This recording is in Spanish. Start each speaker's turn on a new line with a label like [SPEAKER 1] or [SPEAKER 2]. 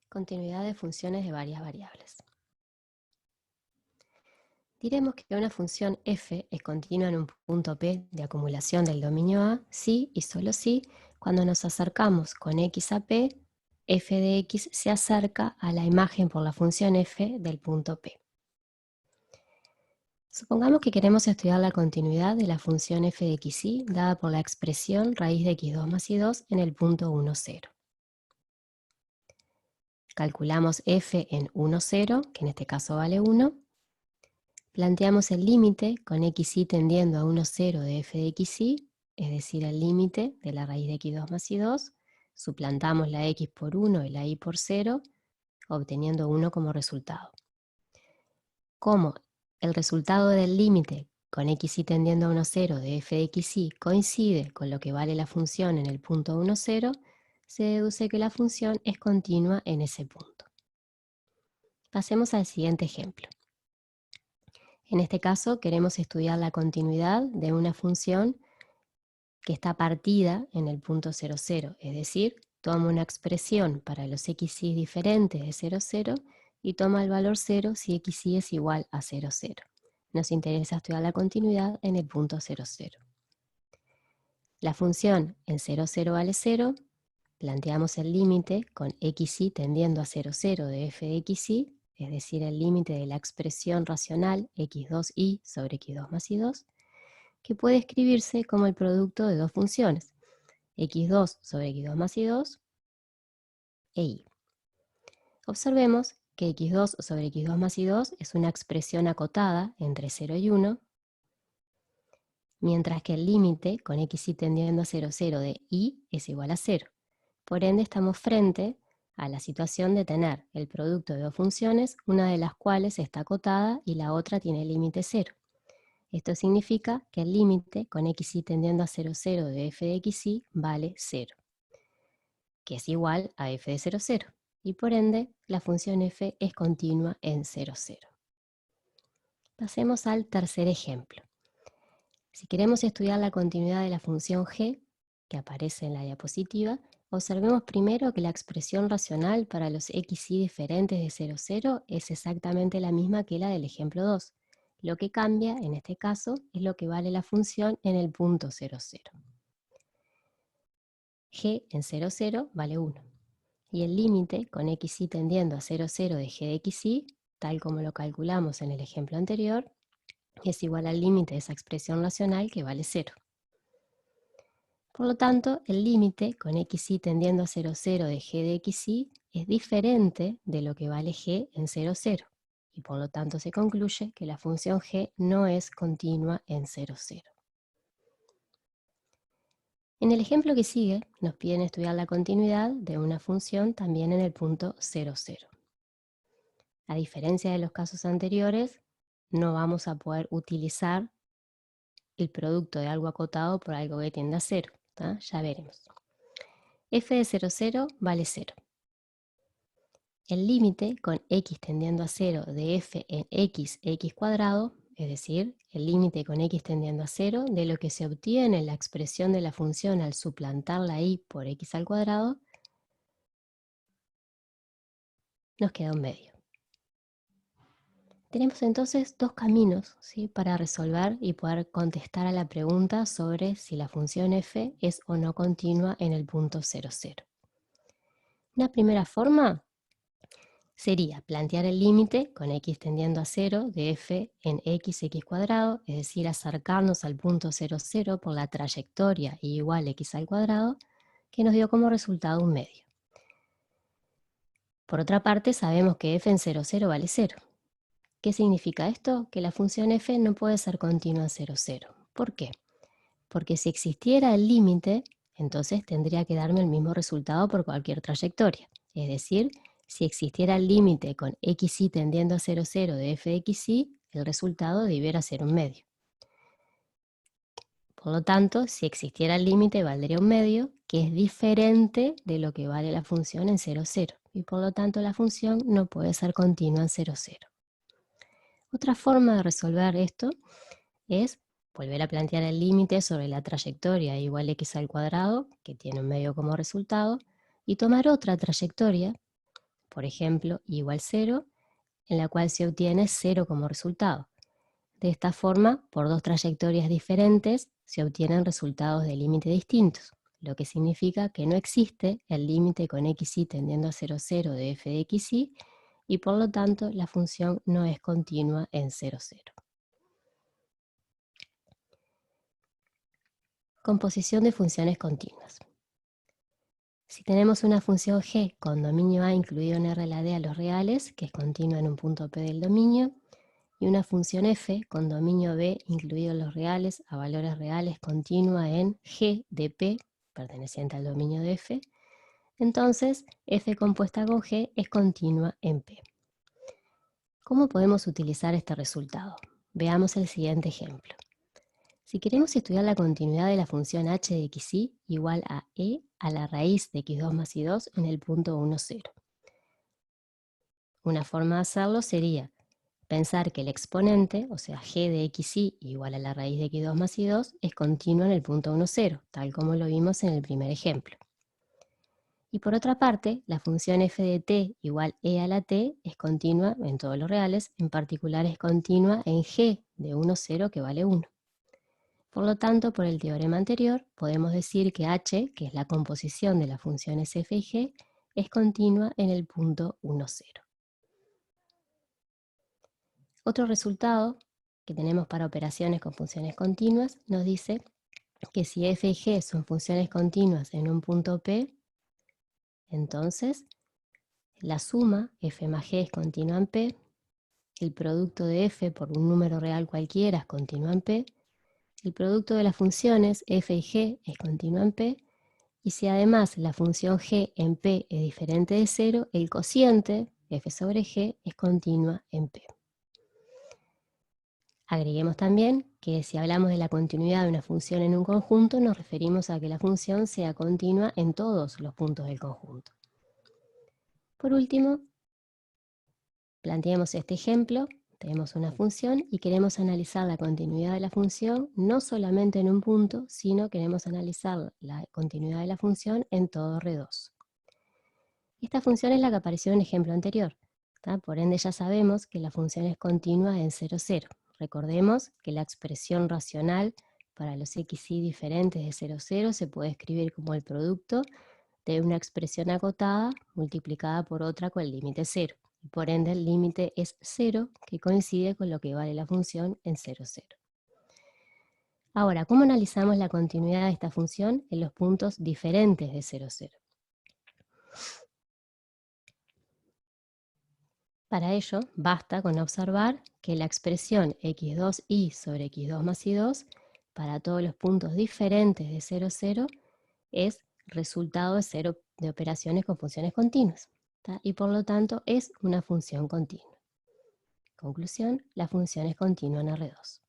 [SPEAKER 1] Continuidad de funciones de varias variables. Diremos que una función f es continua en un punto P de acumulación del dominio A si y solo si, cuando nos acercamos con x a P, f de x se acerca a la imagen por la función f del punto P. Supongamos que queremos estudiar la continuidad de la función f de xy dada por la expresión raíz de x2 más y2 en el punto 1, 0. Calculamos f en 1, 0, que en este caso vale 1. Planteamos el límite con xy tendiendo a 1, 0 de f de xy, es decir, el límite de la raíz de x2 más y2. Suplantamos la x por 1 y la y por 0, obteniendo 1 como resultado. Como el resultado del límite con xy tendiendo a 1, 0 de f de xy coincide con lo que vale la función en el punto 1, 0, se deduce que la función es continua en ese punto. Pasemos al siguiente ejemplo. En este caso queremos estudiar la continuidad de una función que está partida en el punto 0, 0, es decir, toma una expresión para los xy diferentes de 0, 0 y toma el valor 0 si xy es igual a 0, 0. Nos interesa estudiar la continuidad en el punto 0, 0. La función en 0, 0 vale 0, planteamos el límite con xy tendiendo a 0, 0 de f de xy, es decir, el límite de la expresión racional x2y sobre x2 más y2, que puede escribirse como el producto de dos funciones, x2 sobre x2 más y2 e y. Observemos que x2 sobre x2 más y2 es una expresión acotada entre 0 y 1, mientras que el límite con xy tendiendo a 0, 0 de y es igual a 0. Por ende, estamos frente a la situación de tener el producto de dos funciones, una de las cuales está acotada y la otra tiene límite 0. Esto significa que el límite con xy tendiendo a 0, 0 de f de xy vale 0, que es igual a f de 0, 0. Y por ende, la función f es continua en 0, 0. Pasemos al tercer ejemplo. Si queremos estudiar la continuidad de la función g, que aparece en la diapositiva, observemos primero que la expresión racional para los xy diferentes de 0, 0 es exactamente la misma que la del ejemplo 2. Lo que cambia, en este caso, es lo que vale la función en el punto 0, 0. G en 0, 0 vale 1. Y el límite con xy tendiendo a 0, 0 de g de xy, tal como lo calculamos en el ejemplo anterior, es igual al límite de esa expresión racional que vale 0. Por lo tanto, el límite con xy tendiendo a 0, 0 de g de xy es diferente de lo que vale g en 0, 0. Y por lo tanto se concluye que la función g no es continua en 0, 0. En el ejemplo que sigue, nos piden estudiar la continuidad de una función también en el punto 0, 0. A diferencia de los casos anteriores, no vamos a poder utilizar el producto de algo acotado por algo que tiende a 0. Ya veremos. F de 0, 0 vale 0. El límite con x tendiendo a 0 de f en x cuadrado, es decir, el límite con x tendiendo a 0 de lo que se obtiene en la expresión de la función al suplantar la y por x al cuadrado, nos queda un medio. Tenemos entonces dos caminos, ¿sí?, para resolver y poder contestar a la pregunta sobre si la función f es o no continua en el punto 0, 0. Una primera forma sería plantear el límite con x tendiendo a 0 de f en x cuadrado, es decir, acercarnos al punto 0, 0 por la trayectoria y igual x al cuadrado, que nos dio como resultado un medio. Por otra parte, sabemos que f en 0, 0 vale 0. ¿Qué significa esto? Que la función f no puede ser continua en 0, 0. ¿Por qué? Porque si existiera el límite, entonces tendría que darme el mismo resultado por cualquier trayectoria. Es decir, si existiera el límite con xy tendiendo a 0, 0 de f de xy, el resultado debiera ser un medio. Por lo tanto, si existiera el límite, valdría un medio, que es diferente de lo que vale la función en 0, 0. Y por lo tanto, la función no puede ser continua en 0, 0. Otra forma de resolver esto es volver a plantear el límite sobre la trayectoria igual a x al cuadrado, que tiene un medio como resultado, y tomar otra trayectoria por ejemplo, igual 0, en la cual se obtiene 0 como resultado. De esta forma, por dos trayectorias diferentes, se obtienen resultados de límite distintos, lo que significa que no existe el límite con xy tendiendo a 0, 0 de f de xy, y por lo tanto la función no es continua en 0, 0. Composición de funciones continuas. Si tenemos una función g con dominio A incluido en R la D a los reales, que es continua en un punto P del dominio, y una función f con dominio B incluido en los reales a valores reales continua en g de P, perteneciente al dominio de f, entonces f compuesta con g es continua en P. ¿Cómo podemos utilizar este resultado? Veamos el siguiente ejemplo. Si queremos estudiar la continuidad de la función h de xy igual a e a la raíz de x2 más y2 en el punto 1, 0. Una forma de hacerlo sería pensar que el exponente, o sea g de xy igual a la raíz de x2 más y2, es continua en el punto 1, 0, tal como lo vimos en el primer ejemplo. Y por otra parte, la función f de t igual e a la t es continua en todos los reales, en particular es continua en g de 1, 0 que vale 1. Por lo tanto, por el teorema anterior, podemos decir que h, que es la composición de las funciones f y g, es continua en el punto 1, 0. Otro resultado que tenemos para operaciones con funciones continuas nos dice que si f y g son funciones continuas en un punto P, entonces la suma f más g es continua en P, el producto de f por un número real cualquiera es continua en P, el producto de las funciones f y g es continua en P, y si además la función g en P es diferente de 0, el cociente f sobre g es continua en P. Agreguemos también que si hablamos de la continuidad de una función en un conjunto, nos referimos a que la función sea continua en todos los puntos del conjunto. Por último, planteemos este ejemplo. Tenemos una función y queremos analizar la continuidad de la función no solamente en un punto, sino queremos analizar la continuidad de la función en todo R2. Esta función es la que apareció en el ejemplo anterior. Por ende ya sabemos que la función es continua en 0, 0. Recordemos que la expresión racional para los xy diferentes de 0, 0 se puede escribir como el producto de una expresión acotada multiplicada por otra con el límite 0. Y por ende el límite es 0, que coincide con lo que vale la función en 0, 0. Ahora, ¿cómo analizamos la continuidad de esta función en los puntos diferentes de 0, 0? Para ello, basta con observar que la expresión x2y sobre x2 más y2 para todos los puntos diferentes de 0, 0 es resultado de cero de operaciones con funciones continuas, y por lo tanto es una función continua. Conclusión, la función es continua en R2.